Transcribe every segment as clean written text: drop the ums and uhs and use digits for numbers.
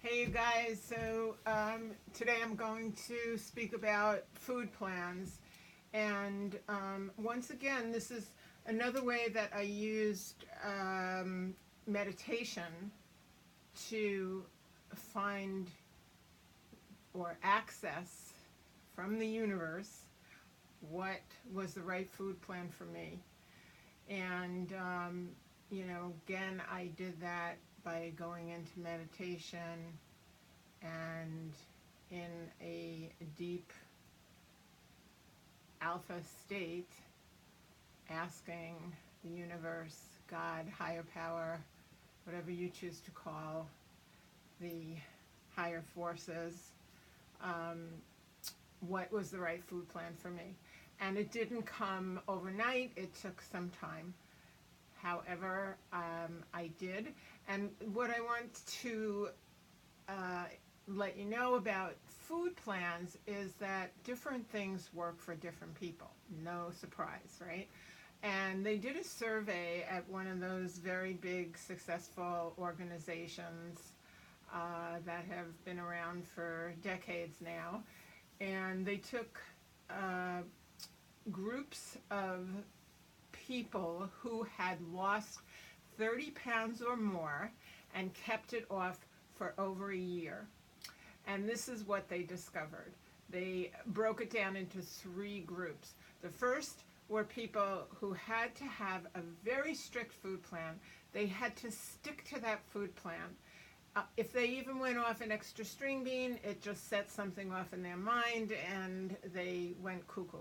Hey you guys, today I'm going to speak about food plans. And once again, this is another way that I used meditation to find or access from the universe what was the right food plan for me. And, again, I did that by going into meditation and in a deep alpha state, asking the universe, God, higher power, whatever you choose to call the higher forces, um, what was the right food plan for me. And it didn't come overnight, it took some time. However, I did. And what I want to uh, let you know about food plans is that different things work for different people. No surprise, right? And they did a survey at one of those very big, successful organizations that have been around for decades now. And they took uh, groups of people who had lost 30 pounds or more and kept it off for over a year. And this is what they discovered. They broke it down into three groups. The first were people who had to have a very strict food plan. They had to stick to that food plan. If they even went off an extra string bean, it just set something off in their mind and they went cuckoo.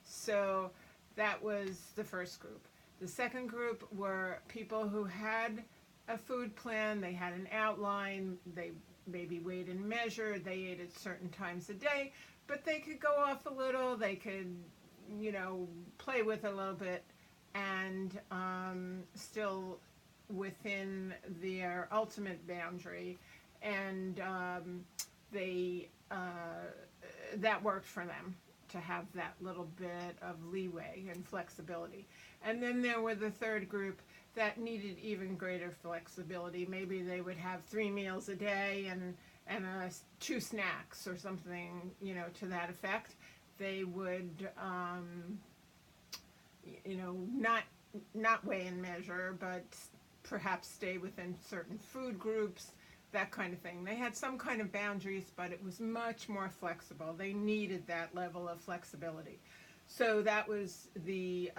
So that was the first group. The second group were people who had a food plan, they had an outline, they maybe weighed and measured, they ate at certain times a day, but they could go off a little, they could, play with a little bit and still within their ultimate boundary. And they that worked for them to have that little bit of leeway and flexibility. And then there were the third group that needed even greater flexibility. Maybe they would have 3 meals a day and 2 snacks or something, to that effect. They would, not weigh and measure, but perhaps stay within certain food groups, that kind of thing. They had some kind of boundaries, but it was much more flexible. They needed that level of flexibility. So that was the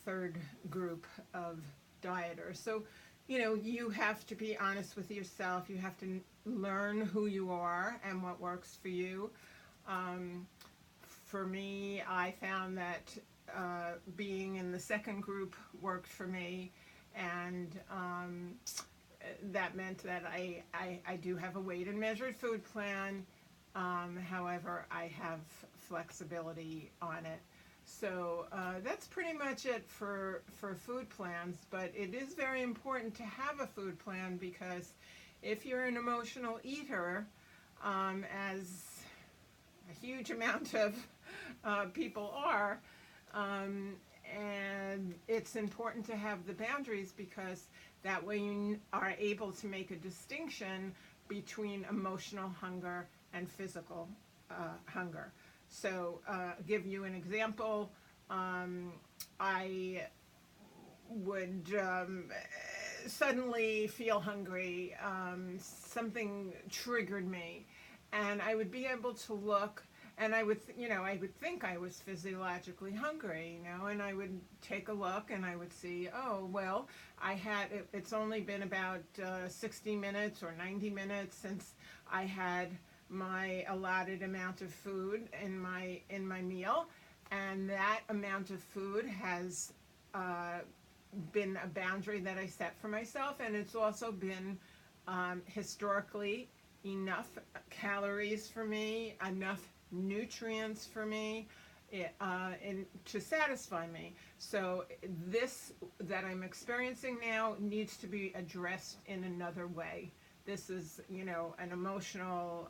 third group of dieters. So, you have to be honest with yourself. You have to learn who you are and what works for you. Um, for me, I found that being in the second group worked for me, and that meant that I do have a weighed and measured food plan. However, I have flexibility on it. So that's pretty much it for food plans, but it is very important to have a food plan because if you're an emotional eater, as a huge amount of people are, and it's important to have the boundaries because that way you are able to make a distinction between emotional hunger and physical hunger. So, give you an example. I would suddenly feel hungry. Something triggered me, and I would be able to look, and I would think I was physiologically hungry, and I would take a look, and I would see, oh well, it's only been about 60 minutes or 90 minutes since I had my allotted amount of food in my meal, and that amount of food has been a boundary that I set for myself, and it's also been historically enough calories for me, enough nutrients for me, and to satisfy me. So this that I'm experiencing now needs to be addressed in another way. This is, an emotional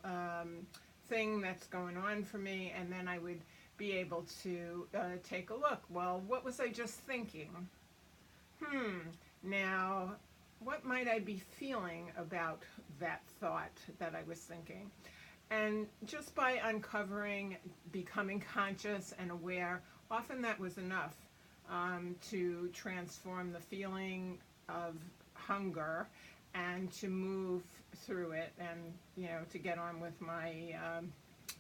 thing that's going on for me, and then I would be able to take a look. Well, what was I just thinking? Now, what might I be feeling about that thought that I was thinking? And just by uncovering, becoming conscious and aware, often that was enough to transform the feeling of hunger and to move through it, and to get on with my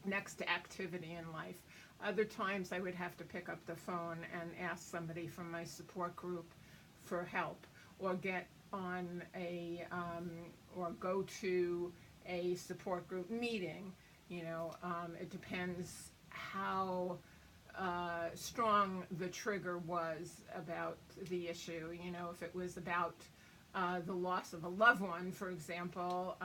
next activity in life. Other times I would have to pick up the phone and ask somebody from my support group for help, or get on or go to a support group meeting. It depends how strong the trigger was about the issue. If it was about the loss of a loved one, for example,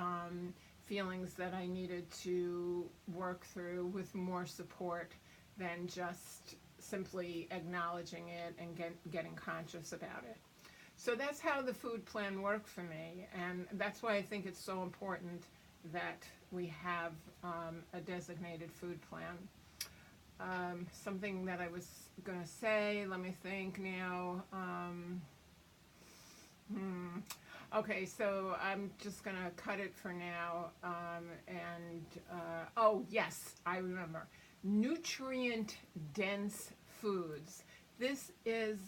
feelings that I needed to work through with more support than just simply acknowledging it and getting conscious about it. So that's how the food plan worked for me, and that's why I think it's so important that we have a designated food plan. Something that I was going to say, let me think now. Okay, so I'm just going to cut it for now. Oh, yes, I remember. Nutrient-dense foods. This is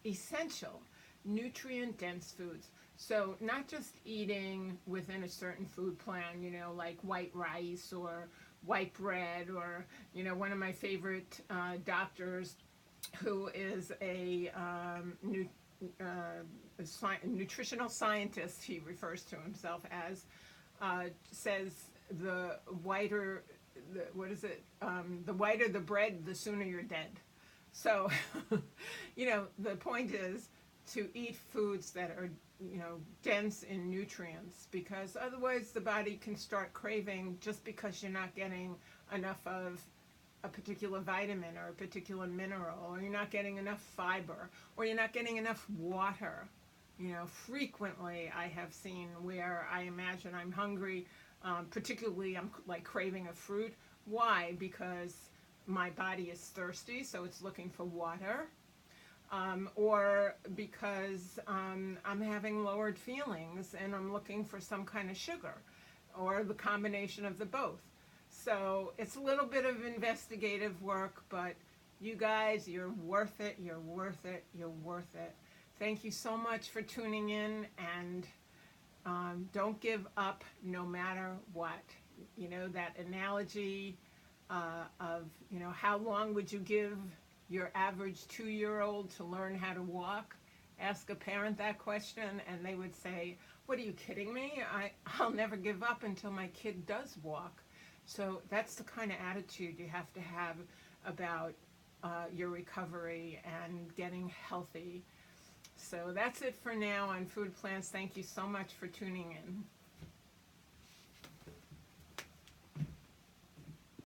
essential. Nutrient-dense foods. So not just eating within a certain food plan, like white rice or white bread, or, one of my favorite doctors, who is a nutritional scientist, he refers to himself as, says the whiter, the whiter the bread, the sooner you're dead. So, the point is to eat foods that are, dense in nutrients, because otherwise the body can start craving just because you're not getting enough of a particular vitamin or a particular mineral, or you're not getting enough fiber, or you're not getting enough water. Frequently I have seen where I imagine I'm hungry, particularly I'm like craving a fruit. Why? Because my body is thirsty, so it's looking for water. Or because I'm having lowered feelings and I'm looking for some kind of sugar, or the combination of the both. So it's a little bit of investigative work, but you guys, you're worth it, you're worth it, you're worth it. Thank you so much for tuning in, and don't give up no matter what. That analogy of, how long would you give your average 2-year-old to learn how to walk? Ask a parent that question and they would say, what, are you kidding me? I'll never give up until my kid does walk. So that's the kind of attitude you have to have about your recovery and getting healthy. So that's it for now on Food Plans. Thank you so much for tuning in.